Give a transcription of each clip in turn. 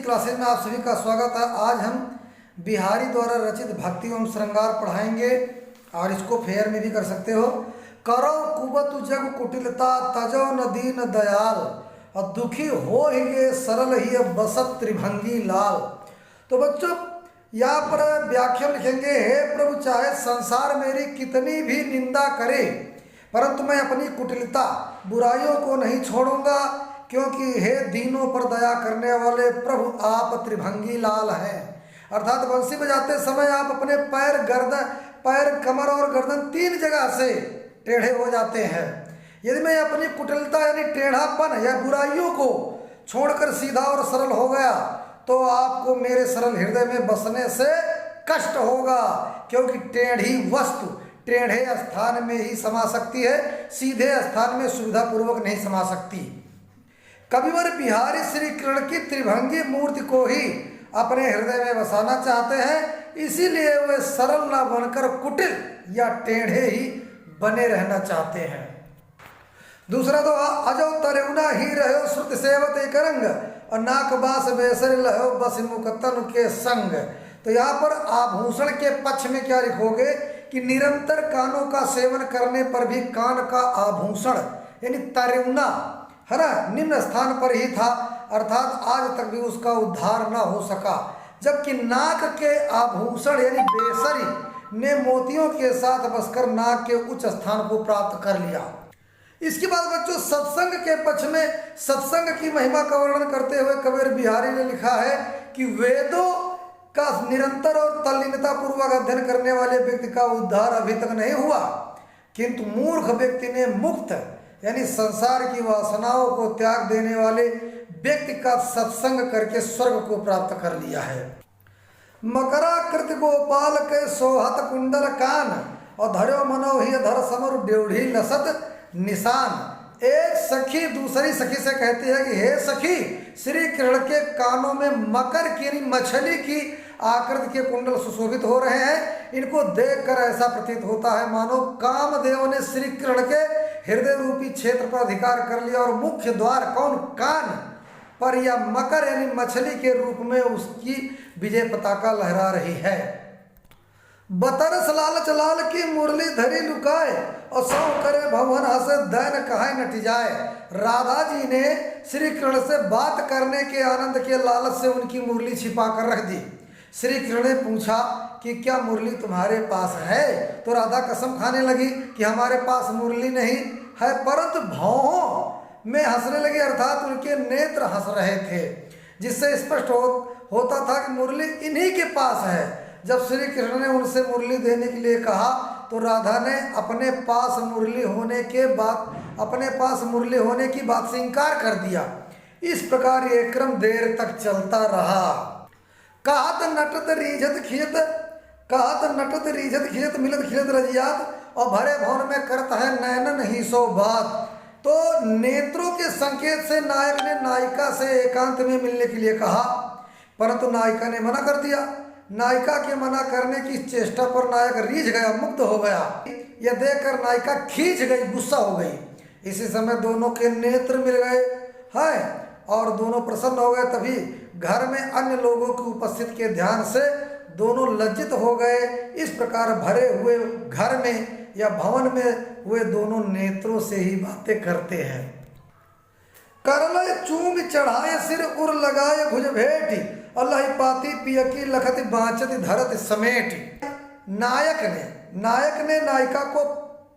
Classes में आप सभी का स्वागत है। आज हम बिहारी द्वारा रचित भक्ति एवं श्रृंगार पढ़ाएंगे और इसको फेयर में भी कर सकते हो। करो कुबतु जग कुटिलता तजो न दीन दयाल और दुखी हो ही ये सरल ही बसत त्रिभंगी लाल। तो बच्चों यहाँ पर व्याख्या लिखेंगे, हे प्रभु चाहे संसार मेरी कितनी भी निंदा करे परंतु मैं अपनी कुटिलता बुराइयों को नहीं छोड़ूंगा, क्योंकि हे दीनों पर दया करने वाले प्रभु आप त्रिभंगी लाल हैं। अर्थात बंसी बजाते समय आप अपने पैर कमर और गर्दन तीन जगह से टेढ़े हो जाते हैं। यदि मैं अपनी कुटिलता यानी टेढ़ापन या बुराइयों को छोड़कर सीधा और सरल हो गया तो आपको मेरे सरल हृदय में बसने से कष्ट होगा, क्योंकि टेढ़ी वस्तु टेढ़े स्थान में ही समा सकती है, सीधे स्थान में सुविधा पूर्वक नहीं समा सकती। कविवर बिहारी श्री कृष्ण की त्रिभंगी मूर्ति को ही अपने हृदय में बसाना चाहते हैं, इसीलिए वे सरल न बनकर कुटिल या टेढ़े ही बने रहना चाहते हैं। दूसरा तो अजो तरुणा ही रहो श्रुति सेवत एक रंग और नाक बास बेसर लहो बस मुख तन के संग। तो यहाँ पर आभूषण के पक्ष में क्या लिखोगे कि निरंतर कानों का सेवन करने पर भी कान का आभूषण यानी तरुणा है ना निम्न स्थान पर ही था, अर्थात आज तक भी उसका उद्धार न हो सका, जबकि नाक के आभूषण यानी बेसरी ने मोतियों के साथ बसकर नाक के उच्च स्थान को प्राप्त कर लिया। इसके बाद बच्चों सत्संग के पक्ष में सत्संग की महिमा का वर्णन करते हुए कबीर बिहारी ने लिखा है कि वेदों का निरंतर और तल्लीनता पूर्वक अध्ययन करने वाले व्यक्ति का उद्धार अभी तक नहीं हुआ, किंतु मूर्ख व्यक्ति ने मुक्त यानी संसार की वासनाओं को त्याग देने वाले व्यक्ति का सत्संग करके स्वर्ग को प्राप्त कर लिया है। मकराकृत गोपाल के सोहत कुंडल कान और धर्यो मनो ही धर समर ड्योढ़ी लसत निशान। एक सखी दूसरी सखी से कहती है कि हे सखी, श्री कृष्ण के कानों में मकर की यानी मछली की आकृति के कुंडल सुशोभित हो रहे हैं। इनको देखकर ऐसा प्रतीत होता है मानो कामदेव ने श्री कृष्ण के हृदय रूपी क्षेत्र पर अधिकार कर लिया और मुख्य द्वार कौन कान पर या मकर यानी मछली के रूप में उसकी विजय पताका लहरा रही है। बतरस लालच लाल की मुरली धरी लुकाए और सौ करे भवन हसे दैन कहाय नटी जाए। राधा जी ने श्री कृष्ण से बात करने के आनंद के लालच से उनकी मुरली छिपा कर रख दी। श्री कृष्ण ने पूछा कि क्या मुरली तुम्हारे पास है? तो राधा कसम खाने लगी कि हमारे पास मुरली नहीं है, परंतु भौहों में हंसने लगी, अर्थात उनके नेत्र हंस रहे थे, जिससे स्पष्ट होता था कि मुरली इन्हीं के पास है। जब श्री कृष्ण ने उनसे मुरली देने के लिए कहा तो राधा ने अपने पास मुरली होने की बात से इनकार कर दिया। इस प्रकार ये क्रम देर तक चलता रहा। कहत नटत रीझत खिजत मिलत खिलत रजियात और भरे भवन में करता है नैनन ही सो बात। तो नेत्रों के संकेत से नायक ने नायिका से एकांत में मिलने के लिए कहा, परंतु नायिका ने मना कर दिया। नायिका के मना करने की चेष्टा पर नायक रीझ गया, मुक्त हो गया। यह देखकर नायिका खींच गई, गुस्सा हो गई। इसी समय दोनों के नेत्र मिल गए हैं और दोनों प्रसन्न हो गए। तभी घर में अन्य लोगों की उपस्थिति के ध्यान से दोनों लज्जित हो गए। इस प्रकार भरे हुए घर में या भवन में वे दोनों नेत्रों से ही बातें करते हैं। करल चूम चढ़ाए सिर उर लगाए भुज भेटी अल्लाह पाती पियकी लखत बाँचत धरत समेट। नायक ने नायिका को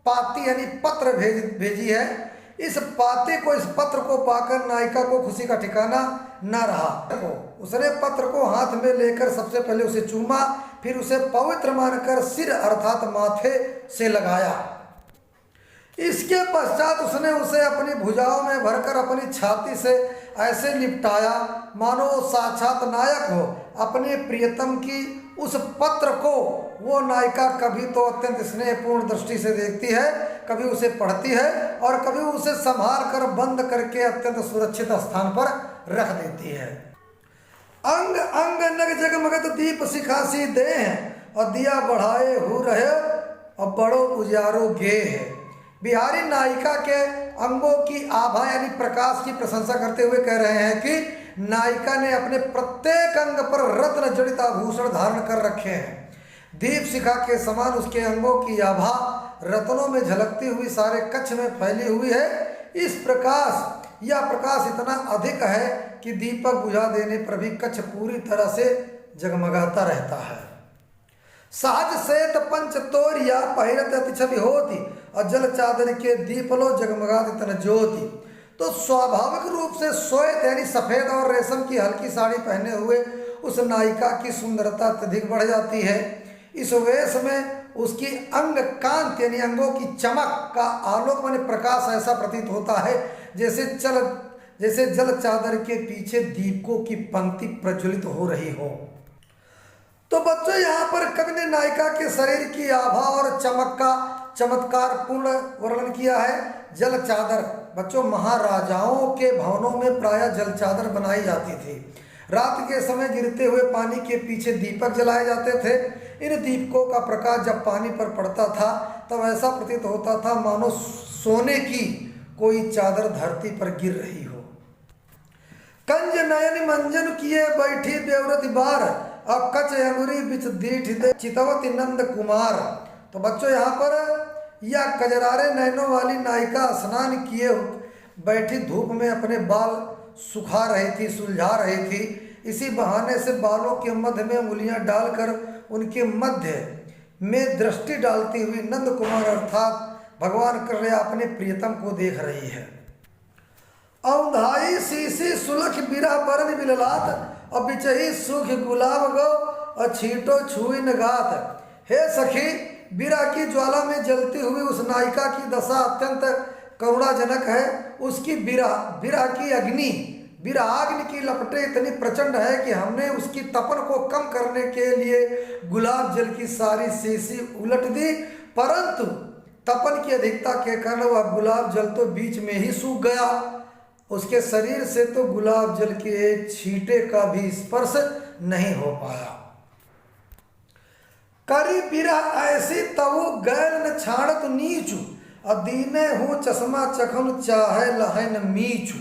पाती यानी पत्र भेजी है। इस पत्र को पाकर नायिका को खुशी का ठिकाना न रहा। उसने पत्र को हाथ में लेकर सबसे पहले उसे चूमा, फिर उसे पवित्र मानकर सिर अर्थात माथे से लगाया। इसके पश्चात उसने उसे अपनी भुजाओं में भरकर अपनी छाती से ऐसे लिपटाया मानो साक्षात नायक हो। अपने प्रियतम की उस पत्र को वो नायिका कभी तो अत्यंत स्नेहपूर्ण दृष्टि से देखती है, कभी उसे पढ़ती है और कभी उसे संभाल कर बंद करके अत्यंत सुरक्षित स्थान पर रख देती है। अंग अंग नग जगमगत दीप सिखासी दे और दिया बढ़ाए हो रहे और बड़ो उजारो गे है। बिहारी नायिका के अंगों की आभा यानी प्रकाश की प्रशंसा करते हुए कह रहे हैं कि नायिका ने अपने प्रत्येक अंग पर रत्न जड़ित आभूषण धारण कर रखे हैं। दीप शिखा के समान उसके अंगों की आभा रत्नों में झलकती हुई सारे कक्ष में फैली हुई है। यह प्रकाश इतना अधिक है कि दीपक बुझा देने पर भी कक्ष पूरी तरह से जगमगाता रहता है। सहज श्वेत पंच तोरिया पहिरत अति छवि होती और जल चादर के दीपलो जगमगात तन ज्योति। तो स्वाभाविक रूप से श्वेत यानी सफेद और रेशम की हल्की साड़ी पहने हुए उस नायिका की सुंदरता अत्यधिक बढ़ जाती है। इस वेश में उसकी अंग कांति यानी अंगों की चमक का आलोक माने प्रकाश ऐसा प्रतीत होता है जैसे जल चादर के पीछे दीपकों की पंक्ति प्रज्वलित हो रही हो। तो बच्चों यहाँ पर कवि ने नायिका के शरीर की आभा और चमक का चमत्कार पूर्ण वर्णन किया है। जल चादर बच्चों महाराजाओं के भवनों में प्रायः जल चादर बनाई जाती थी। रात के समय गिरते हुए पानी के पीछे दीपक जलाए जाते थे। इन दीपकों का प्रकाश जब पानी पर पड़ता था तब ऐसा प्रतीत होता था मानो सोने की कोई चादर धरती पर गिर रही हो। कंज नयन मंजन किए बैठी बेवरति बार अब कच अंगुरी बिच दीठ दे चितवती नंद कुमार। तो बच्चों यहाँ पर यह कजरारे नयनों वाली नायिका स्नान किए बैठी धूप में अपने बाल सुखा रही थी, सुलझा रही थी। इसी बहाने से बालों के मध्य में उंगलियां डालकर उनके मध्य में दृष्टि डालती हुई नंद कुमार अर्थात भगवान कृष्ण अपने प्रियतम को देख रही है। औंधाई सीसी सुलख बिरा बरन बिललात और बिचही सुख गुलाब गो और छीटो छुई नगात। हे सखी, बिरा की ज्वाला में जलती हुई उस नायिका की दशा अत्यंत करुणाजनक है। उसकी बिरा की अग्नि की लपटें इतनी प्रचंड है कि हमने उसकी तपन को कम करने के लिए गुलाब जल की सारी शीशी उलट दी, परंतु तपन की अधिकता के कारण वह गुलाब जल तो बीच में ही सूख गया। उसके शरीर से तो गुलाब जल के एक छींटे का भी स्पर्श नहीं हो पाया। करी बिरा ऐसी तवु गैल न छाड़त नीचू अदीने हूँ चश्मा चखन चाहे लहन मीचू।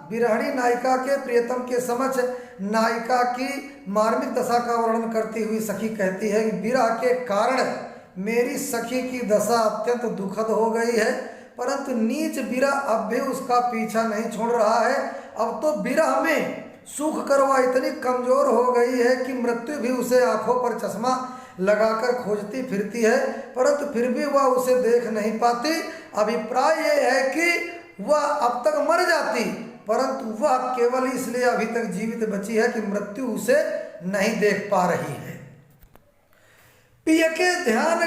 बिरहणी नायिका के प्रियतम के समक्ष नायिका की मार्मिक दशा का वर्णन करती हुई सखी कहती है कि बिरह के कारण मेरी सखी की दशा अत्यंत दुखद हो गई है, परंतु नीच बिरह अब भी उसका पीछा नहीं छोड़ रहा है। अब तो बिरह में सूख कर वह इतनी कमजोर हो गई है कि मृत्यु भी उसे आंखों पर चश्मा लगाकर खोजती फिरती है, परंतु फिर भी वह उसे देख नहीं पाती। अभिप्राय यह है कि वह अब तक मर जाती, परंतु वह केवल इसलिए अभी तक जीवित बची है कि मृत्यु उसे नहीं देख पा रही है। पिय के ध्यान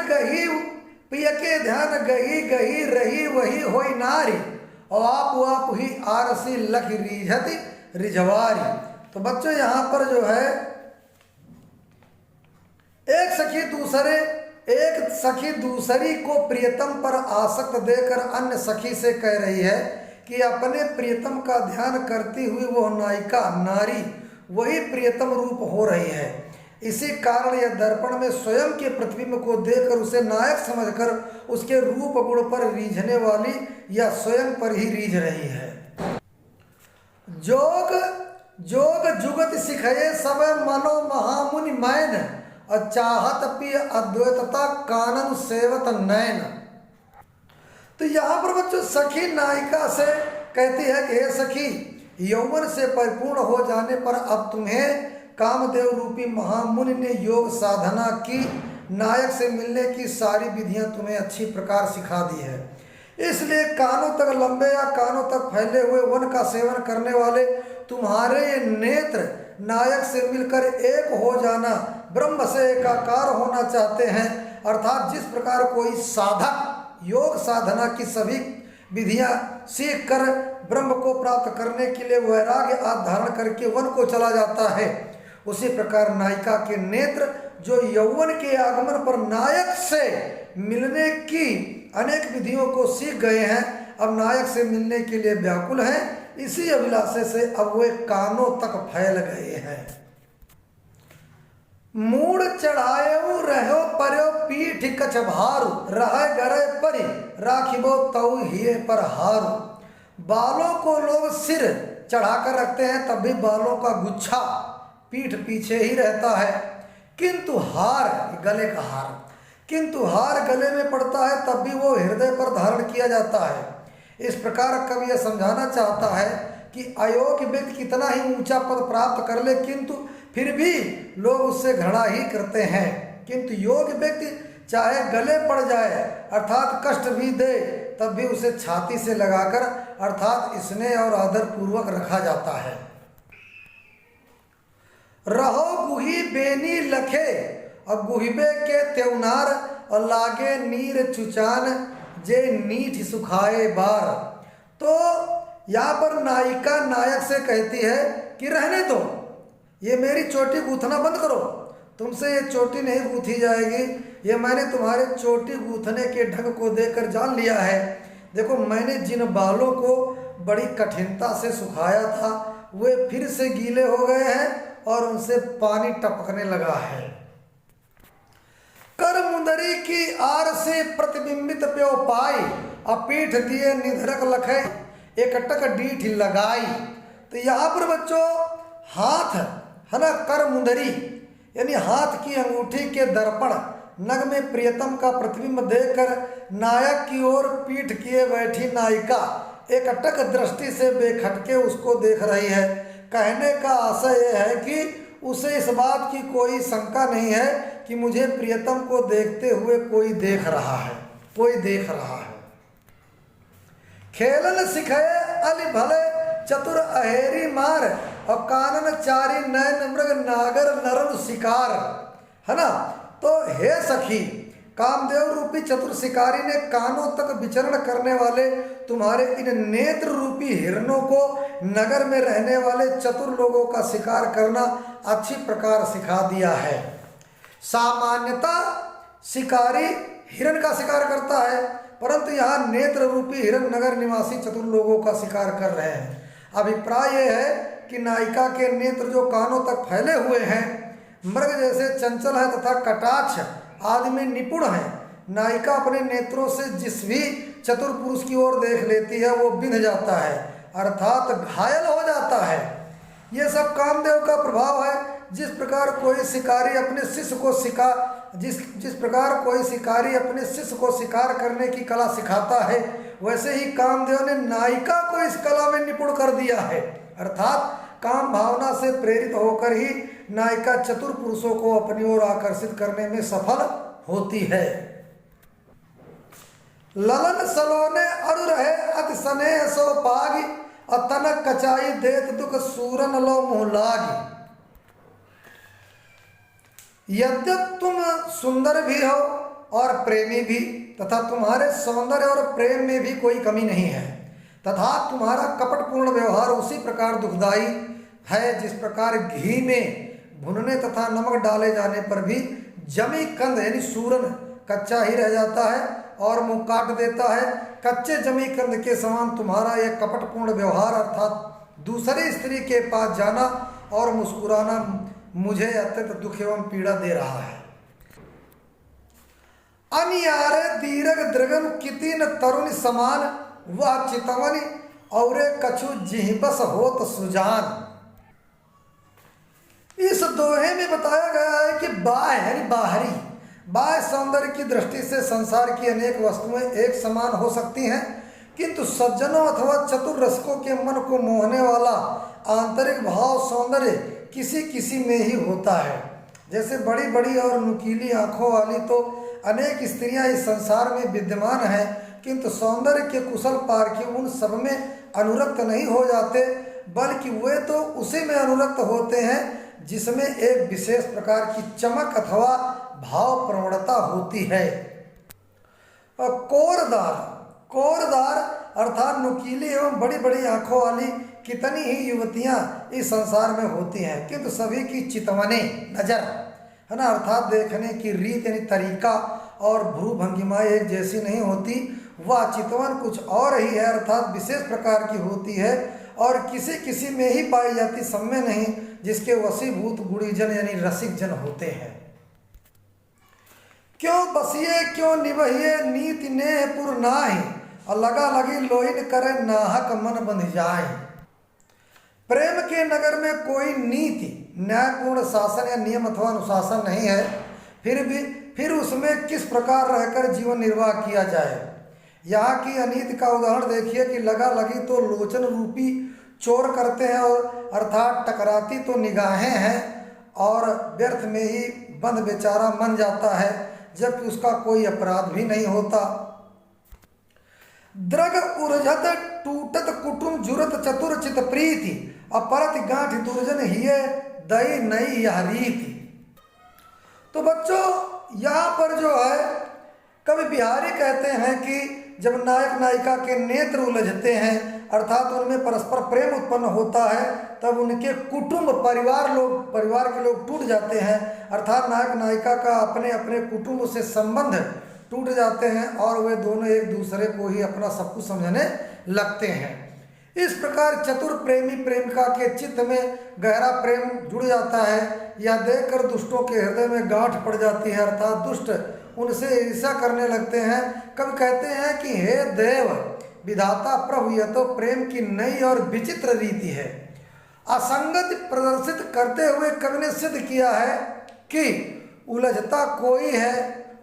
गही गही रही वही होई नारी और आप ही आरसी लख रिझति रिझवारी। तो बच्चों यहाँ पर जो है एक सखी दूसरी को प्रियतम पर आसक्त देकर अन्य सखी से कह रही है कि अपने प्रियतम का ध्यान करती हुई वह नायिका नारी वही प्रियतम रूप हो रही है। इसी कारण यह दर्पण में स्वयं के प्रतिबिंब को देखकर उसे नायक समझकर उसके रूप गुण पर रीझने वाली या स्वयं पर ही रीझ रही है। जोग जुगत सिखये सब मनो महामुनि मैन और चाहत पिय अद्वैतता कानन सेवत नैन। तो यहाँ पर बच्चों सखी नायिका से कहती है कि हे सखी, यौवन से परिपूर्ण हो जाने पर अब तुम्हें कामदेव रूपी महामुनि ने योग साधना की, नायक से मिलने की सारी विधियां तुम्हें अच्छी प्रकार सिखा दी है। इसलिए कानों तक लंबे या कानों तक फैले हुए वन का सेवन करने वाले तुम्हारे ये नेत्र नायक से मिलकर एक हो जाना, ब्रह्म से एकाकार होना चाहते हैं। अर्थात जिस प्रकार कोई साधक योग साधना की सभी विधियां सीख कर ब्रह्म को प्राप्त करने के लिए वैराग्य आदि धारण करके वन को चला जाता है, उसी प्रकार नायिका के नेत्र जो यौवन के आगमन पर नायक से मिलने की अनेक विधियों को सीख गए हैं, अब नायक से मिलने के लिए व्याकुल हैं। इसी अभिलाषे से अब वे कानों तक फैल गए हैं। मूड चढ़ायो रहो पर्यो पीठ कछ भारू रह गरे परि राखिबो तऊ हिये पर हारू। बालों को लोग सिर चढ़ाकर रखते हैं तब भी बालों का गुच्छा पीठ पीछे ही रहता है। किंतु हार, गले का हार, किंतु हार गले में पड़ता है तब भी वो हृदय पर धारण किया जाता है। इस प्रकार कवि यह समझाना चाहता है कि अयोग्य व्यक्ति कितना ही ऊंचा पद प्राप्त कर ले किंतु फिर भी लोग उससे घृणा ही करते हैं, किंतु योग्य व्यक्ति चाहे गले पड़ जाए अर्थात कष्ट भी दे तब भी उसे छाती से लगाकर अर्थात स्नेह और आदर पूर्वक रखा जाता है। रहो गुही बेनी लखे और गुहिबे के त्योनार और लागे नीर चुचान जे नीठ सुखाए बार। तो यहाँ पर नायिका नायक से कहती है कि रहने दो, ये मेरी चोटी गूंथना बंद करो, तुमसे ये चोटी नहीं गूंथी जाएगी, ये मैंने तुम्हारे चोटी गूंथने के ढंग को देखकर जान लिया है। देखो मैंने जिन बालों को बड़ी कठिनता से सुखाया था वे फिर से गीले हो गए हैं और उनसे पानी टपकने लगा है। कर मुंदरी की आर से प्रतिबिंबित प्यो पाई अपीठ दिए निधरक लखे एक टक डीठ लगाई। तो यहाँ पर बच्चों हाथ है ना, कर मुंदरी यानी हाथ की अंगूठी के दर्पण नग में प्रियतम का प्रतिबिंब देखकर नायक की ओर पीठ किए बैठी नायिका एक अटक दृष्टि से बेखटके उसको देख रही है। कहने का आशय यह है कि उसे इस बात की कोई शंका नहीं है कि मुझे प्रियतम को देखते हुए कोई देख रहा है, कोई देख रहा है। खेलन सिखे अली भले चतुर अहेरी मार और कानन चारी नयन मृग नागर नरन शिकार, है ना। तो हे सखी, कामदेव रूपी चतुर शिकारी ने कानों तक विचरण करने वाले तुम्हारे इन नेत्र रूपी हिरणों को नगर में रहने वाले चतुर लोगों का शिकार करना अच्छी प्रकार सिखा दिया है। सामान्यता शिकारी हिरण का शिकार करता है, परंतु यहाँ नेत्र रूपी हिरण नगर निवासी चतुर लोगों का शिकार कर रहे हैं। अभिप्राय यह है कि नायिका के नेत्र जो कानों तक फैले हुए हैं, मृग जैसे चंचल है तथा कटाक्ष आदि में निपुण है। नायिका अपने नेत्रों से जिस भी चतुर पुरुष की ओर देख लेती है वो बिंध जाता है अर्थात घायल हो जाता है। ये सब कामदेव का प्रभाव है। जिस प्रकार कोई शिकारी अपने शिष्य को जिस प्रकार कोई शिकारी अपने शिष्य को शिकार करने की कला सिखाता है, वैसे ही कामदेव ने नायिका को इस कला में निपुण कर दिया है। अर्थात काम भावना से प्रेरित होकर ही नायिका चतुर पुरुषों को अपनी ओर आकर्षित करने में सफल होती है। ललन सलोने अरु रहे अति स्नेह सो पागी और तनक कचाई देत दुख सूरन लो मुँह लागी। यद्यप तुम सुंदर भी हो और प्रेमी भी तथा तुम्हारे सौंदर्य और प्रेम में भी कोई कमी नहीं है तथा तुम्हारा कपटपूर्ण व्यवहार उसी प्रकार दुखदाई है जिस प्रकार घी में भुनने तथा नमक डाले जाने पर भी जमी कंद यानी सूरन कच्चा ही रह जाता है और मुंह काट देता है। कच्चे जमी कंद के समान तुम्हारा यह कपटपूर्ण व्यवहार अर्थात दूसरी स्त्री के पास जाना और मुस्कुराना मुझे अत्यंत दुख एवं पीड़ा दे रहा है। अनियारे दीर्घ द्रगम कितिन तरुण समान वह चितवनी और कछु जिहबस होत सुजान। इस दोहे में बताया गया है कि बाह्य सौंदर्य की दृष्टि से संसार की अनेक वस्तुएं एक समान हो सकती हैं, किंतु सज्जनों अथवा चतुर रसिकों के मन को मोहने वाला आंतरिक भाव सौंदर्य किसी किसी में ही होता है। जैसे बड़ी बड़ी और नुकीली आंखों वाली तो अनेक स्त्रियां इस संसार में विद्यमान हैं, किंतु सौंदर्य के कुशल पारखी उन सब में अनुरक्त नहीं हो जाते, बल्कि वे तो उसी में अनुरक्त होते हैं जिसमें एक विशेष प्रकार की चमक अथवा भाव प्रवणता होती है। कोरदार अर्थात नुकीली एवं बड़ी बड़ी आंखों वाली कितनी ही युवतियां इस संसार में होती हैं, किंतु सभी की चितवने नजर है ना अर्थात देखने की रीत यानी तरीका और भ्रू भंगिमाएं एक जैसी नहीं होती। वह चितवन कुछ और ही है अर्थात विशेष प्रकार की होती है और किसी किसी में ही पाई जाती, सब में नहीं, जिसके वशीभूत गुणीजन यानी रसिक जन होते हैं। क्यों बसिए क्यों निभहिए नीति नेह पुर नाहि और लगा लगी लोहिन करे नाहक मन बंध जाए। प्रेम के नगर में कोई नीति न्यायपूर्ण शासन या नियम अथवा अनुशासन नहीं है, फिर उसमें किस प्रकार रहकर जीवन निर्वाह किया जाए। यहाँ की अनीति का उदाहरण देखिए कि लगा लगी तो लोचन रूपी चोर करते हैं, और अर्थात टकराती तो निगाहें हैं और व्यर्थ में ही बंद बेचारा मन जाता है, जबकि उसका कोई अपराध भी नहीं होता। द्रग उर्झत टूटत कुटुम जुरत चतुर चित प्रीति, अपरत गांठ दुर्जन हिय दई नई यह रीति। तो बच्चों यहाँ पर जो है कवि बिहारी कहते हैं कि जब नायक नायिका के नेत्र उलझते हैं, अर्थात उनमें परस्पर प्रेम उत्पन्न होता है, तब उनके कुटुंब परिवार के लोग टूट जाते हैं, अर्थात नायक नायिका का अपने अपने कुटुंब से संबंध टूट जाते हैं और वे दोनों एक दूसरे को ही अपना सब कुछ समझने लगते हैं। इस प्रकार चतुर प्रेमी प्रेमिका के चित्त में गहरा प्रेम जुड़ जाता है। यह देखकर दुष्टों के हृदय में गांठ पड़ जाती है, अर्थात दुष्ट उनसे ईर्ष्या करने लगते हैं। कवि कहते हैं कि हे देव विधाता प्रभु, यह तो प्रेम की नई और विचित्र रीति है। असंगति प्रदर्शित करते हुए कवि ने सिद्ध किया है कि उलझता कोई है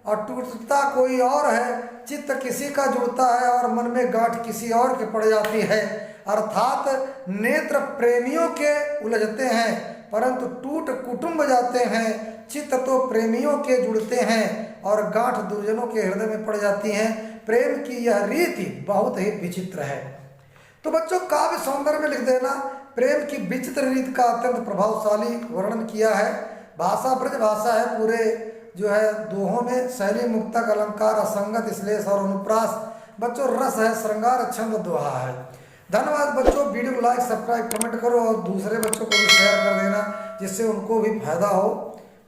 और टूटता कोई और है, चित्त किसी का जुड़ता है और मन में गांठ किसी और के पड़ जाती है। अर्थात नेत्र प्रेमियों के उलझते हैं परंतु टूट कुटुंब जाते हैं, चित्त तो प्रेमियों के जुड़ते हैं और गांठ दुर्जनों के हृदय में पड़ जाती हैं। प्रेम की यह रीति बहुत ही विचित्र है। तो बच्चों काव्य सौंदर्य में लिख देना, प्रेम की विचित्र रीति का अत्यंत प्रभावशाली वर्णन किया है। भाषा ब्रज भाषा है, पूरे जो है दोहों में शैली, मुक्तक, अलंकार, असंगत, श्लेष और अनुप्रास। बच्चों रस है, श्रृंगार, छंद, दोहा है। धन्यवाद बच्चों। वीडियो को लाइक, सब्सक्राइब, कमेंट करो और दूसरे बच्चों को भी शेयर कर देना जिससे उनको भी फायदा हो।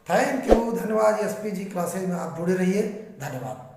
थैंक यू, धन्यवाद। एसपीजी क्लासेज में आप जुड़े रहिए। धन्यवाद।